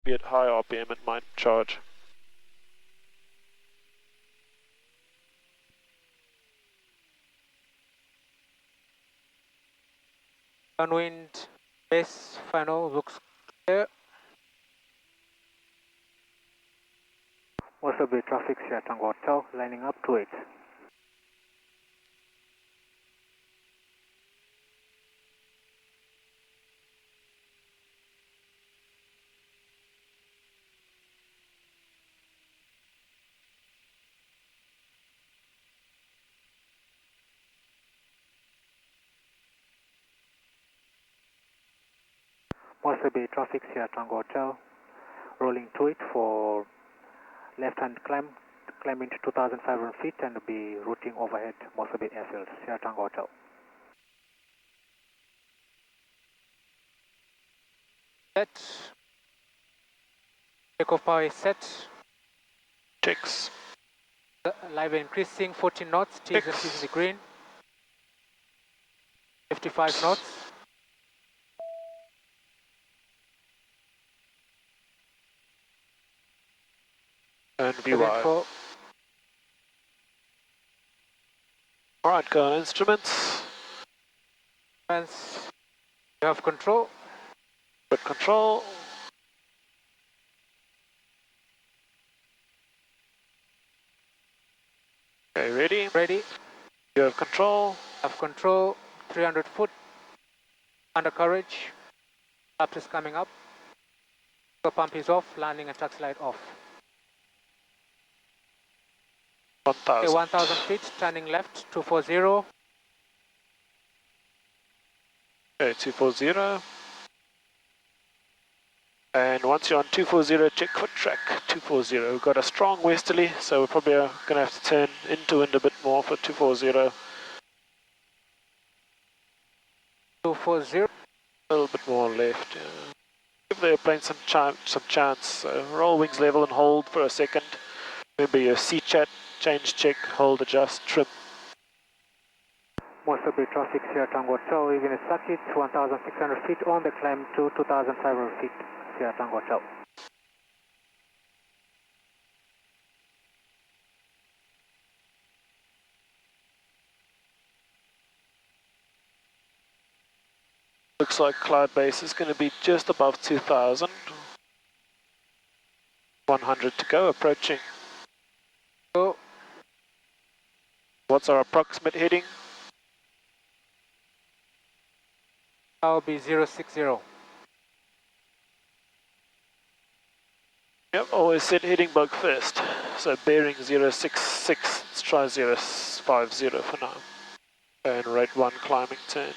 Be at high RPM, it might charge. Downwind base final looks clear. Mosselbay traffic, Sierra Tango Hotel, lining up to it. Mosselbay traffic, Sierra Tango Hotel, rolling to it for left-hand climb into 2,500 feet and be routing overhead Mosselbay airfield, Sierra Tango Hotel. Set. Takeoff power is set. Checks. Live increasing 14 knots, T's and P's in the green. 55 knots. And be wide. Alright, go on instruments. You have control. Good control. Okay, ready? Ready. You have control. Have control. 300 foot. Under courage. Up is coming up. The pump is off. Landing and taxi light off. 1,000. Okay, 1,000 feet. Turning left. 240. Okay, 240. And once you're on 240, check for track. 240. We've got a strong westerly, so we're probably going to have to turn into wind a bit more for 240. 240. A little bit more left. Yeah. Give the airplane some chance. Roll wings level and hold for a second. Remember your C-chat, change, check, hold, adjust, trim. Mosselbay traffic, Sierra Tango Hotel, we're going to circuit 1,600 feet on the climb to 2,500 feet, Sierra Tango Hotel. Looks like cloud base is going to be just above 2,000. 100 to go, approaching. Go. What's our approximate heading? I'll be 060. Yep, always set heading bug first. So bearing 066, let's try 050 for now. And rate 1 climbing turn.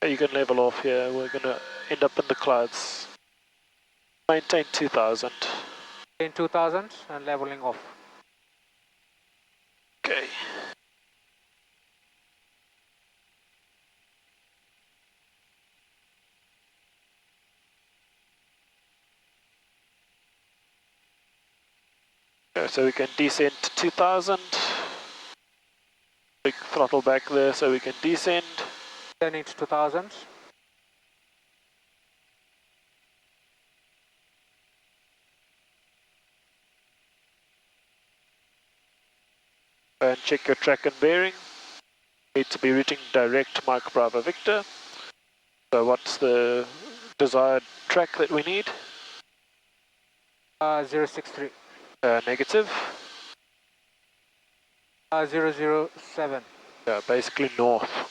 You can level off here, we're going to end up in the clouds. Maintain 2,000. In 2,000 and leveling off. Okay. Okay, so we can descend to 2,000. Big throttle back there so we can descend. Turning to 2,000. And check your track and bearing. Need to be routing direct Mike Bravo Victor. So what's the desired track that we need? 063. Negative. 007. Yeah, basically north.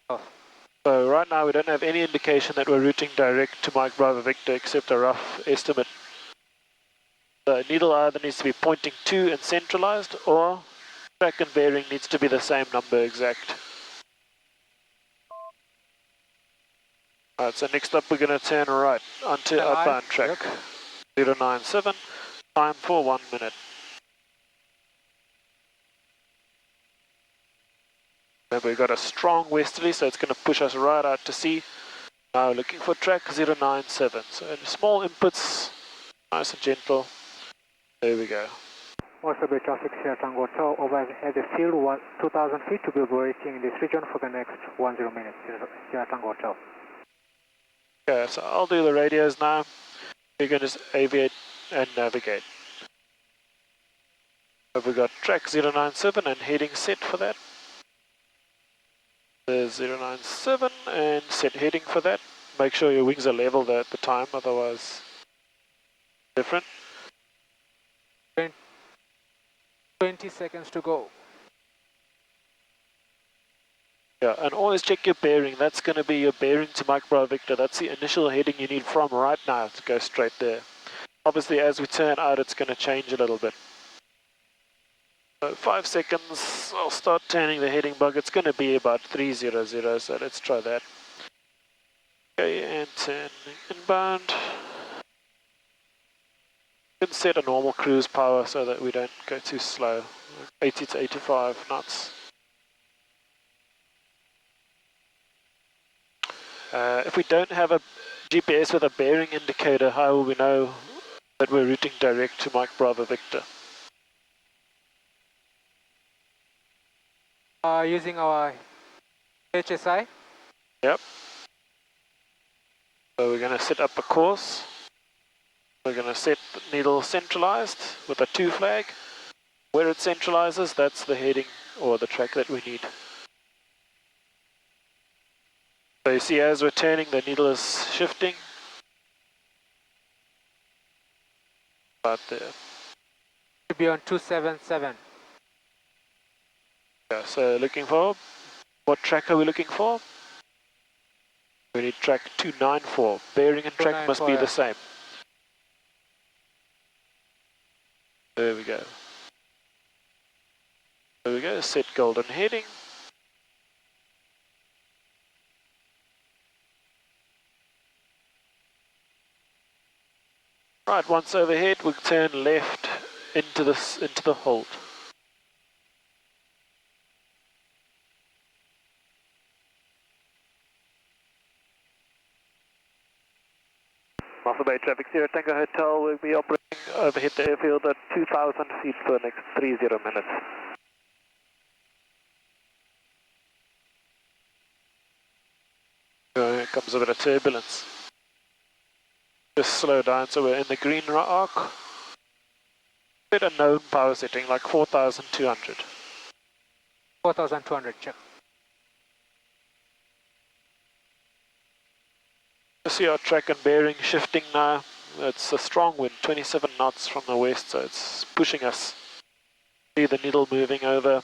Oh. So right now we don't have any indication that we're routing direct to Mike Bravo Victor except a rough estimate. The needle either needs to be pointing to and centralized, or track and bearing needs to be the same number exact. Alright, so next up we're going to turn right onto outbound track. Yep. 097, time for 1 minute. Remember we've got a strong westerly, so it's going to push us right out to sea. Now looking for track 097, so small inputs, nice and gentle. There we go. Mosselbay traffic here Tango Hotel. Overhead the field 2,000 feet to be operating in this region for the next 10 minutes here Tango Hotel. Okay, so I'll do the radios now. You can just aviate and navigate. So we've got track 097 and heading set for that. There's 097 and set heading for that. Make sure your wings are level there at the time, otherwise different. 20 seconds to go. Yeah, and always check your bearing. That's going to be your bearing to Mike Bravo Victor. That's the initial heading you need from right now to go straight there. Obviously, as we turn out, it's going to change a little bit. So 5 seconds, I'll start turning the heading bug. It's going to be about 300, so let's try that. Okay, and turn inbound. You can set a normal cruise power so that we don't go too slow, 80 to 85 knots. If we don't have a GPS with a bearing indicator, how will we know that we're routing direct to Mike Bravo Victor? Using our HSI. Yep. So we're going to set up a course. We're going to set the needle centralized with a 2 flag. Where it centralizes, that's the heading or the track that we need. So you see as we're turning, the needle is shifting. About there. To be on 277. Yeah, so looking for, what track are we looking for? We need track 294. Bearing and track must be the same. There we go. There we go, set golden heading. Right, once overhead, we'll turn left into the hold. Mosselbay traffic 0 Tango Hotel will be operating overhead the airfield at 2,000 feet for the next 30 minutes. Here comes a bit of turbulence. Just slow down so we're in the green arc. Set a known power setting like 4,200. 4,200, check. See our track and bearing shifting now. It's a strong wind, 27 knots from the west, so it's pushing us. See the needle moving over.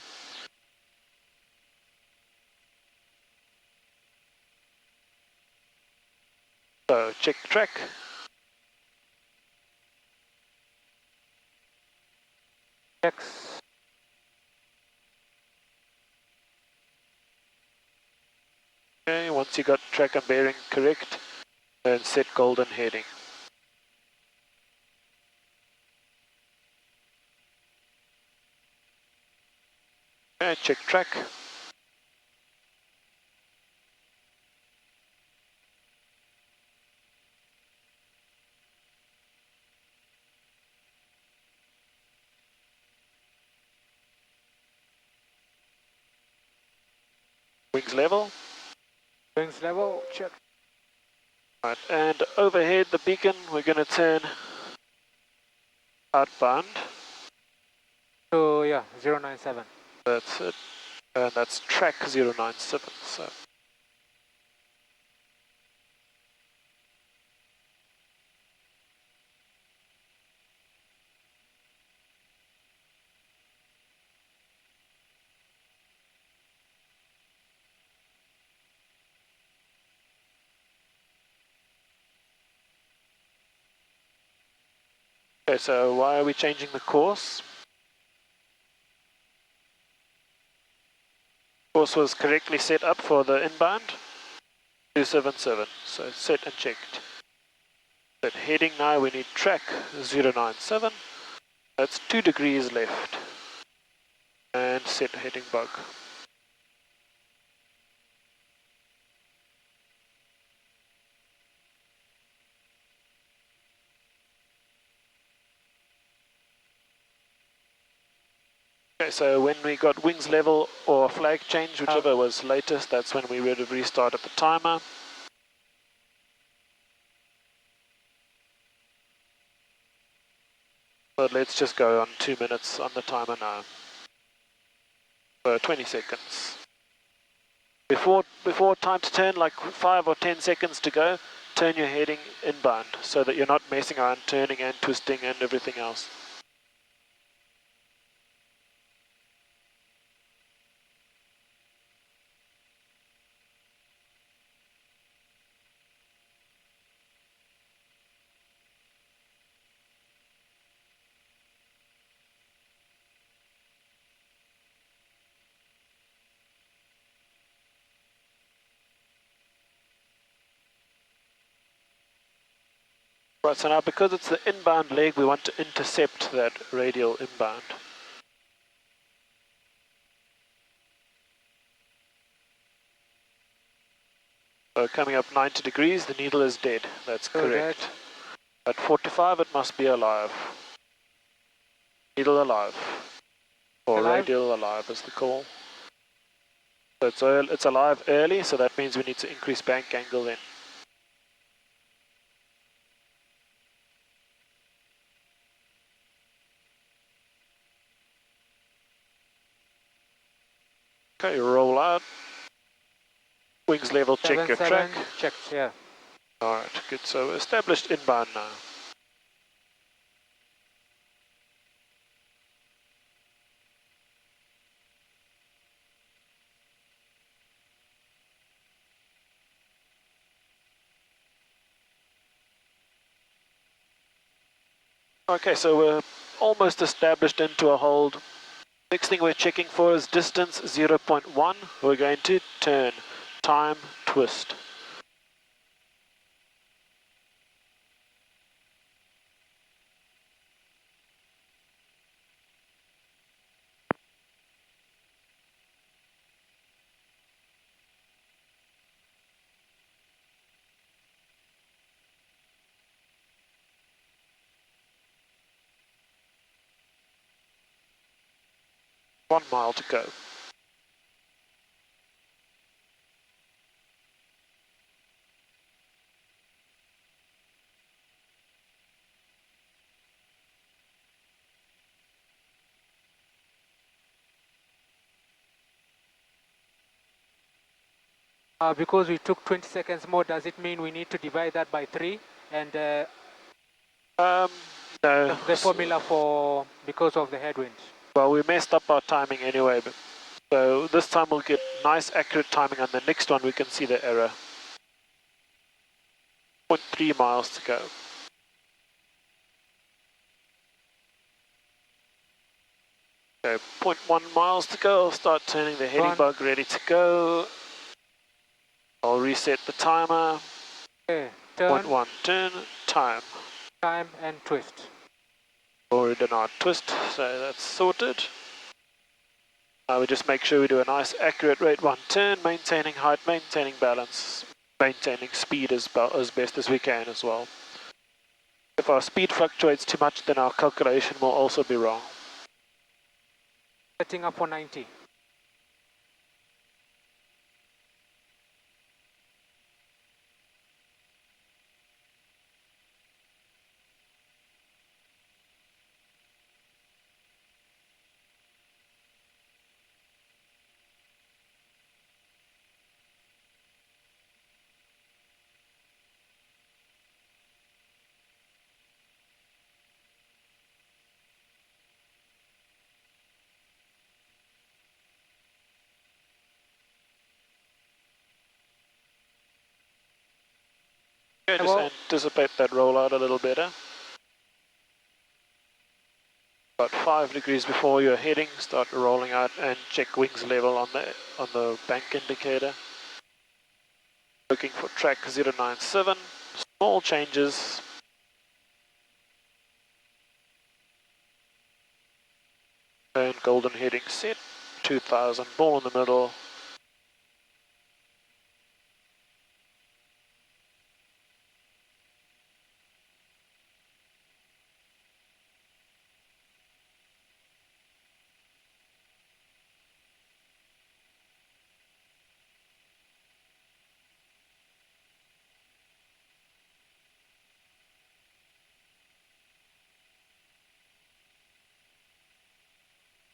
So check track. Checks. Okay, once you got track and bearing correct, then set golden heading. Okay, check track. Wings level. Wings level, check. Right, and overhead the beacon, we're going to turn outbound. So yeah, 097. That's it. And that's track 097. So. Okay, so why are we changing the course? Course was correctly set up for the inbound, 277, so set and checked. But heading now, we need track 097, that's 2 degrees left, and set heading bug. Okay, so when we got wings level or flag change, whichever was latest, that's when we would have restarted the timer. But let's just go on 2 minutes on the timer now. So 20 seconds. Before time to turn, like 5 or 10 seconds to go, turn your heading inbound so that you're not messing around turning and twisting and everything else. Right, so now because it's the inbound leg, we want to intercept that radial inbound. So coming up 90 degrees, the needle is dead. That's correct. At 45, it must be alive. Needle alive. Or radial alive is the call. So it's alive early, so that means we need to increase bank angle then. Okay, roll out. Wings level, check your track. Checked, yeah. Alright, good. So established inbound now. Okay, so we're almost established into a hold. Next thing we're checking for is distance 0.1. We're going to turn, time, twist. One mile to go. Because we took 20 seconds more, does it mean we need to divide that by 3? And No. the formula for, because of the headwinds? Well, we messed up our timing anyway, but so this time we'll get nice accurate timing. On the next one we can see the error. 0.3 miles to go. Okay, 0.1 miles to go. I'll start turning the heading bug, ready to go. I'll reset the timer. Okay, turn. 0.1, turn, time. Time and twist. Already done our twist, so that's sorted. Now we just make sure we do a nice accurate rate 1 turn, maintaining height, maintaining balance, maintaining speed as best as we can as well. If our speed fluctuates too much, then our calculation will also be wrong. Setting up for 90. Okay, just anticipate that rollout a little better. About 5 degrees before you're heading, start rolling out and check wings level on the bank indicator. Looking for track 097, small changes. And golden heading set, 2000, ball in the middle.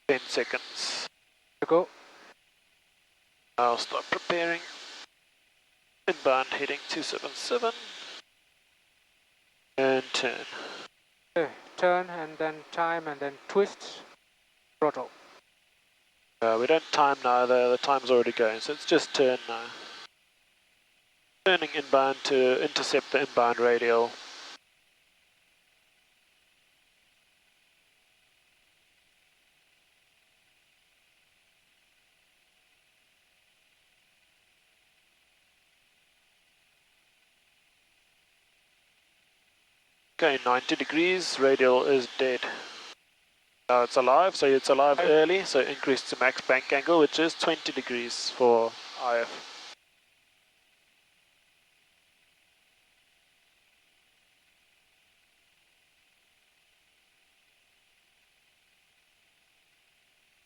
10 seconds. To go. I'll start preparing. Inbound heading 277. And turn. Okay, turn and then time and then twist. Throttle. We don't time now, the time's already going, so it's just turn now. Turning inbound to intercept the inbound radial. Okay, 90 degrees, radial is dead. Now it's alive, so it's alive early, so increase to max bank angle, which is 20 degrees for IF.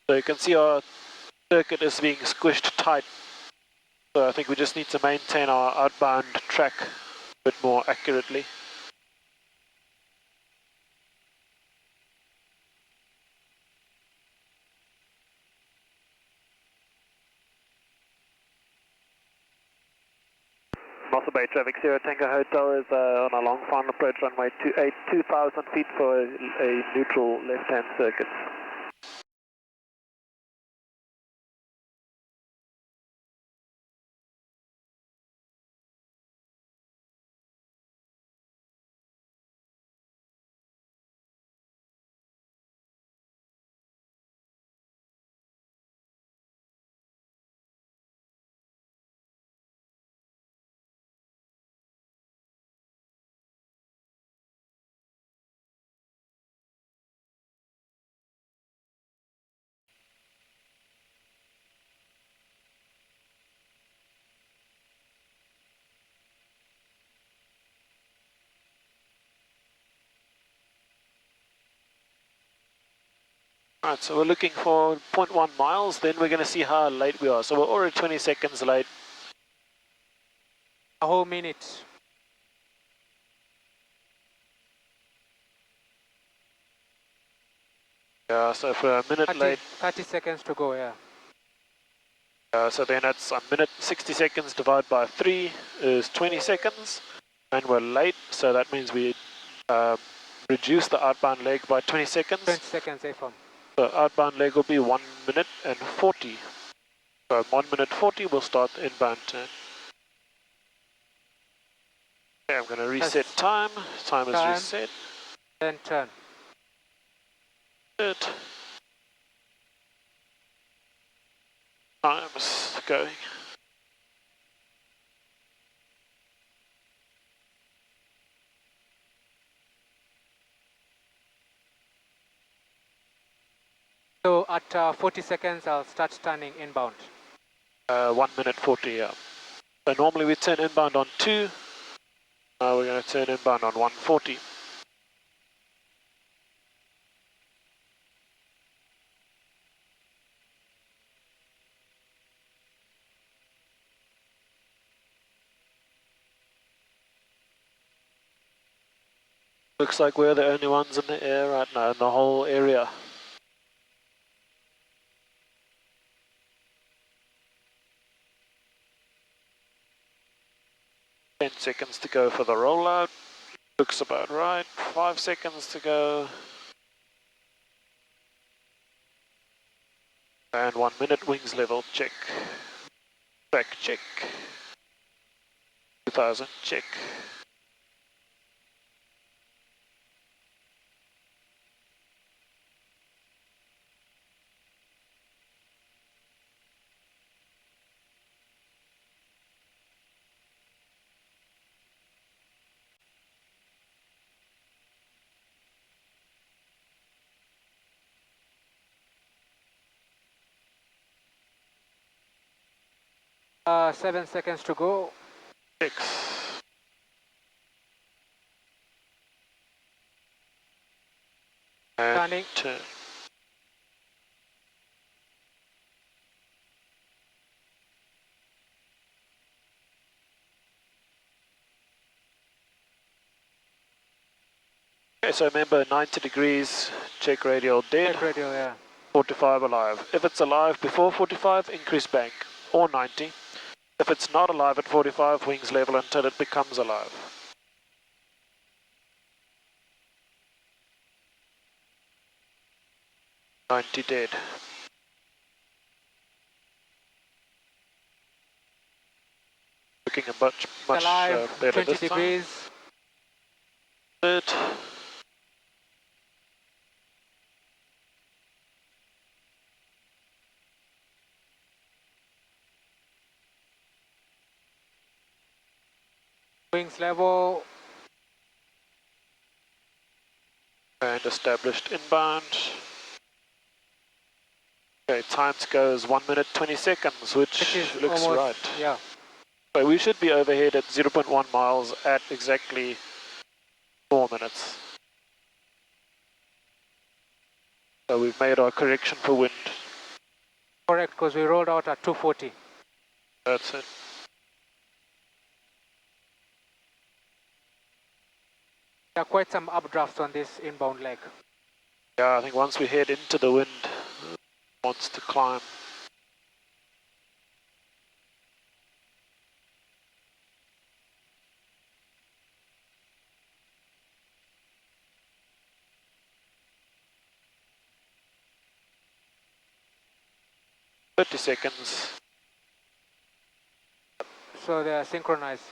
So you can see our circuit is being squished tight. So I think we just need to maintain our outbound track a bit more accurately. Mosselbay traffic 0 Tango Hotel is on a long final approach runway 28, 2,000 feet for a neutral left-hand circuit. Alright, so we're looking for 0.1 miles, then we're going to see how late we are. So we're already 20 seconds late. A whole minute. Yeah, so for a minute 30, late. 30 seconds to go, yeah. So then it's a minute, 60 seconds divided by 3 is 20 seconds. And we're late, so that means we reduce the outbound leg by 20 seconds. 20 seconds, AFM. The outbound leg will be 1 minute and 40. So 1 minute 40 we'll start the inbound turn. Okay, I'm going to reset time. Time is reset. Then turn. Good. Time's going. So at 40 seconds, I'll start turning inbound. 1 minute 40, yeah. So normally we turn inbound on 2. Now we're going to turn inbound on 140. Looks like we're the only ones in the air right now in the whole area. Ten seconds to go for the rollout. Looks about right. 5 seconds to go. And 1 minute wings level check. Back check. 2000 check. Uh, 7 seconds to go. 6. And Turning. turn. Okay, so remember 90 degrees, check radial dead. Check radial, yeah. 45 alive. If it's alive before 45, increase bank, or 90. If it's not alive at 45, wings level until it becomes alive. "90 dead." Looking a much Alive, better 20 this time. degrees. Good. Wings level. And established inbound. Okay, time to go is 1 minute 20 seconds, which looks almost, right. yeah. So we should be overhead at 0.1 miles at exactly 4 minutes. So we've made our correction for wind. Correct, because we rolled out at 240. That's it. There are quite some updrafts on this inbound leg. Yeah, I think once we head into the wind, it wants to climb. "30 seconds. So they are synchronized.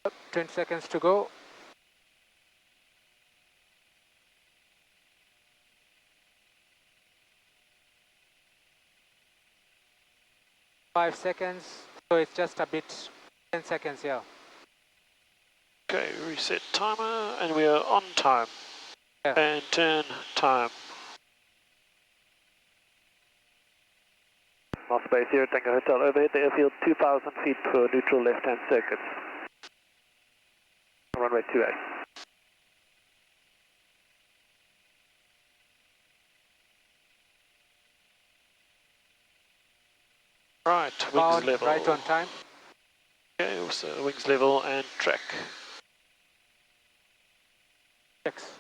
Yep, 20 seconds to go. Five seconds, so it's just a bit, 10 seconds, yeah. Okay, reset timer, and we are on time. Yeah. And turn time. Mosselbay 0 Tango Hotel, overhead the airfield 2,000 feet per neutral left-hand circuit. Runway 28. Right, wings Bound, level. right on time. Okay, also wings level and track. 6.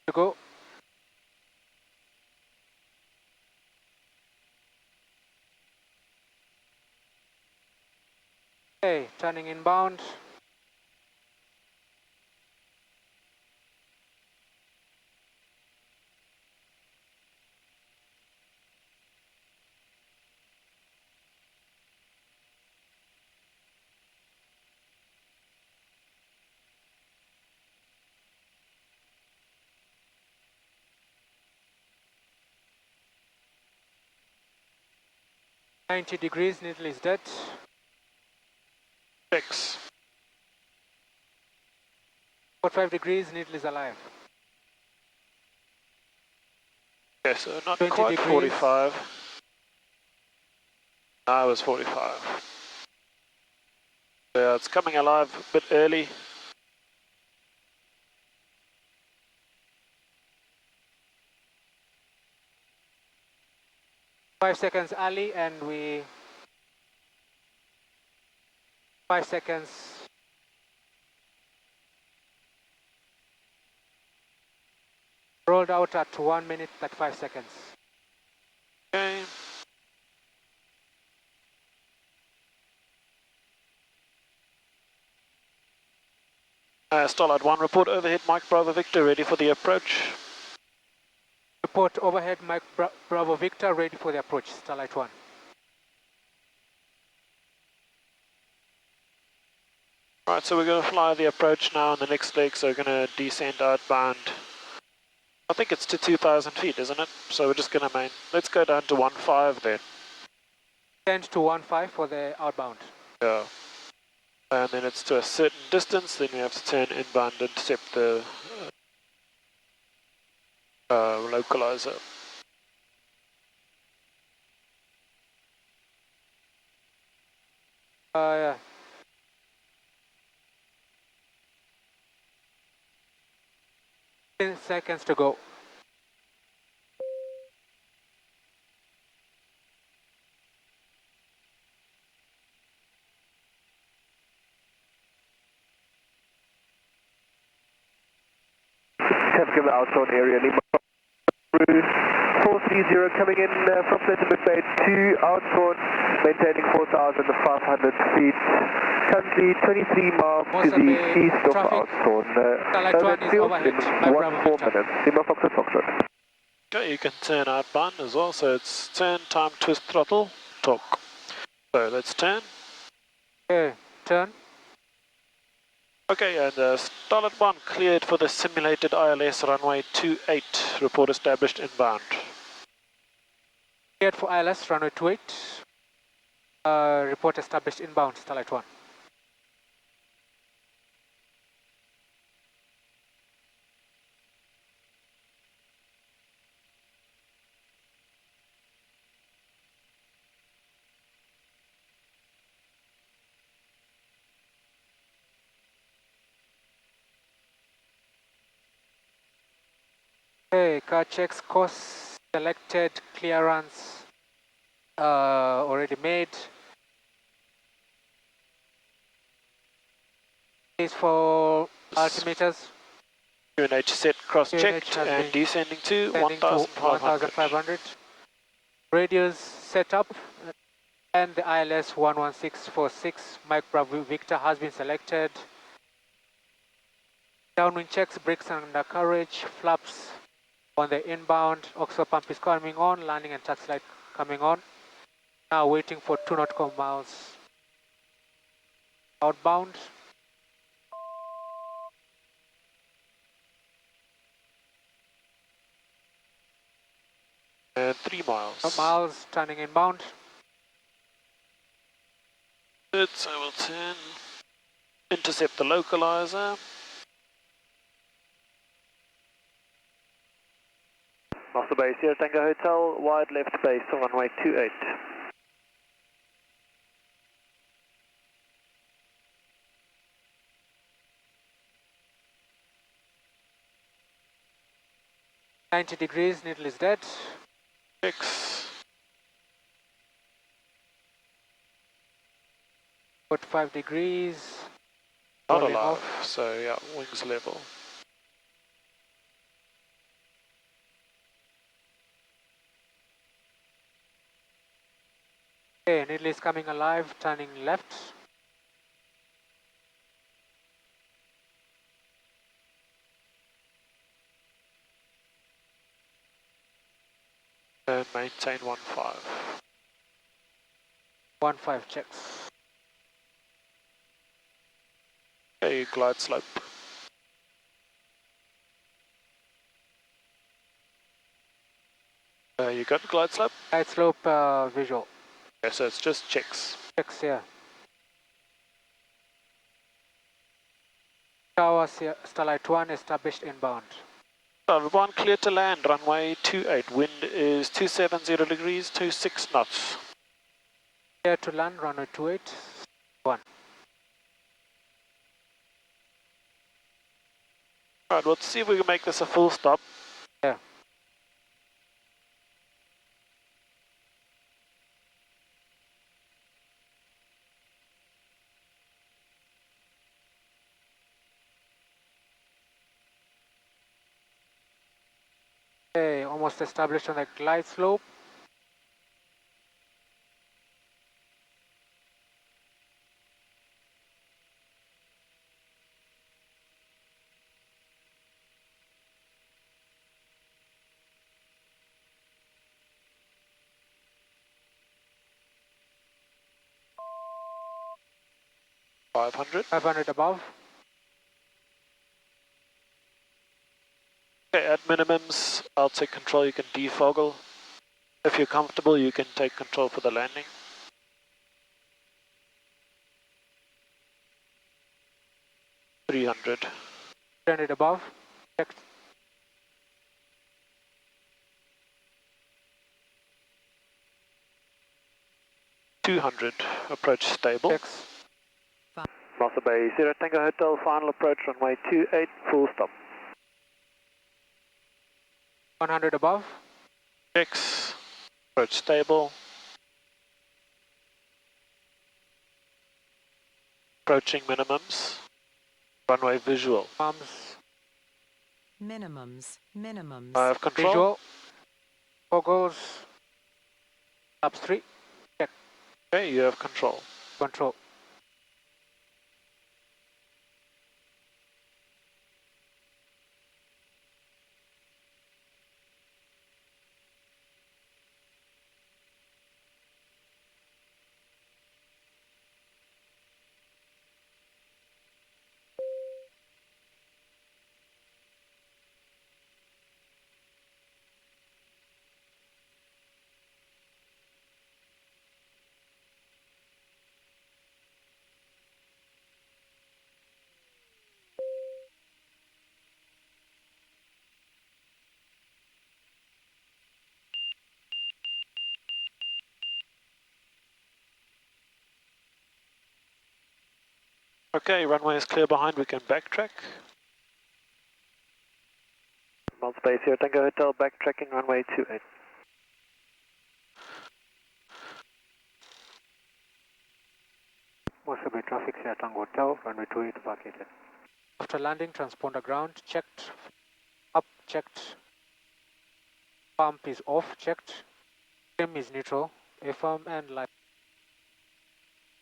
To go. Okay, turning inbound. "90 degrees, needle is dead. 6. 45 degrees, needle is alive. Okay, so not 20 quite degrees. 45. No, it was 45. Yeah, it's coming alive a bit early. Five seconds early, and we 5 seconds. Rolled out at 1 minute 35 seconds. Okay. Starlight 1, report overhead, Mike Bravo Victor, ready for the approach. Report overhead, Mike Bravo Victor, ready for the approach. Starlight 1. Right, so we're going to fly the approach now on the next leg, so we're going to descend outbound. I think it's to 2,000 feet, isn't it? So we're just going to let's go down to 1.5 then. 10 to 1.5 for the outbound. Yeah. And then it's to a certain distance, then we have to turn inbound, intercept the localizer. Yeah. Seconds to go. Have given outbound area Lima 430 coming in from Sentiment Bay 2 outbound, maintaining 4,500 feet. Currently 23 miles to the Mosselbay east of traffic. outbound. Starlight 1 is overhead. In 14 minutes. Lima Foxtrot Foxtrot. Okay, you can turn outbound as well, so it's turn, time, twist, throttle, torque. So let's turn. Okay, turn. Okay, and Starlight 1 cleared for the simulated ILS runway 28, report established inbound. Cleared for ILS, runway 28. Report established inbound, Starlight 1. Okay, car checks, course selected, clearance already made. Is for altimeters. QNH set cross-checked QNH has and been descending to descending to 1,500. 1,500. Radius set up, and the ILS 11646 Mike Bravo Victor has been selected. Downwind checks, brakes undercarriage, flaps on the inbound, oxygen pump is coming on, landing and taxi light coming on. Now waiting for 2 nautical miles outbound. And 3 miles. Miles turning inbound. Good, so we'll turn, intercept the localizer. Mosselbay, Sierra Tango Hotel, wide left base on runway 28. .90 degrees, needle is dead. 6. 45 degrees. Not Rolling alive, off. so yeah, wings level. Okay, needle is coming alive, turning left. And maintain 15. 15 checks. Okay, glide slope. You got glide slope? Glide slope visual. Okay, so it's just checks. Checks here. Tower Starlight 1 established inbound. Starlight 1 clear to land, runway 28. Wind is 270 degrees, 26 knots. Clear to land, runway 28. 1. Alright, let's see if we can make this a full stop. Yeah. Okay, almost established on the glide slope. $500. 500 above. Okay, at minimums, I'll take control, you can defoggle. If you're comfortable, you can take control for the landing. 300. 300 above. Checked. 200, approach stable. Checks. Mosselbay, Sierra Tango Hotel, final approach, runway 28, full stop. 100 above. Checks, approach stable. Approaching minimums, runway visual. Arms. Minimums. Minimums. I have control. Visual. 4 goes. Flaps 3. Check. Okay, you have control. Control. Okay, runway is clear behind, we can backtrack. Mosselbay, Sierra Tango Hotel, backtracking, runway 28. Mosselbay traffic, Sierra Tango Hotel, runway 28, vacated. After landing, transponder ground. Checked. Up. Checked. Pump is off. Checked. Trim is neutral. AFM and light.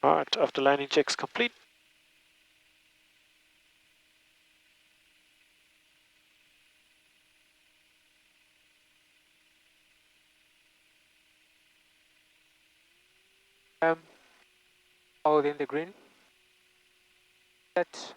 Alright, after landing checks complete. All within the green. Set.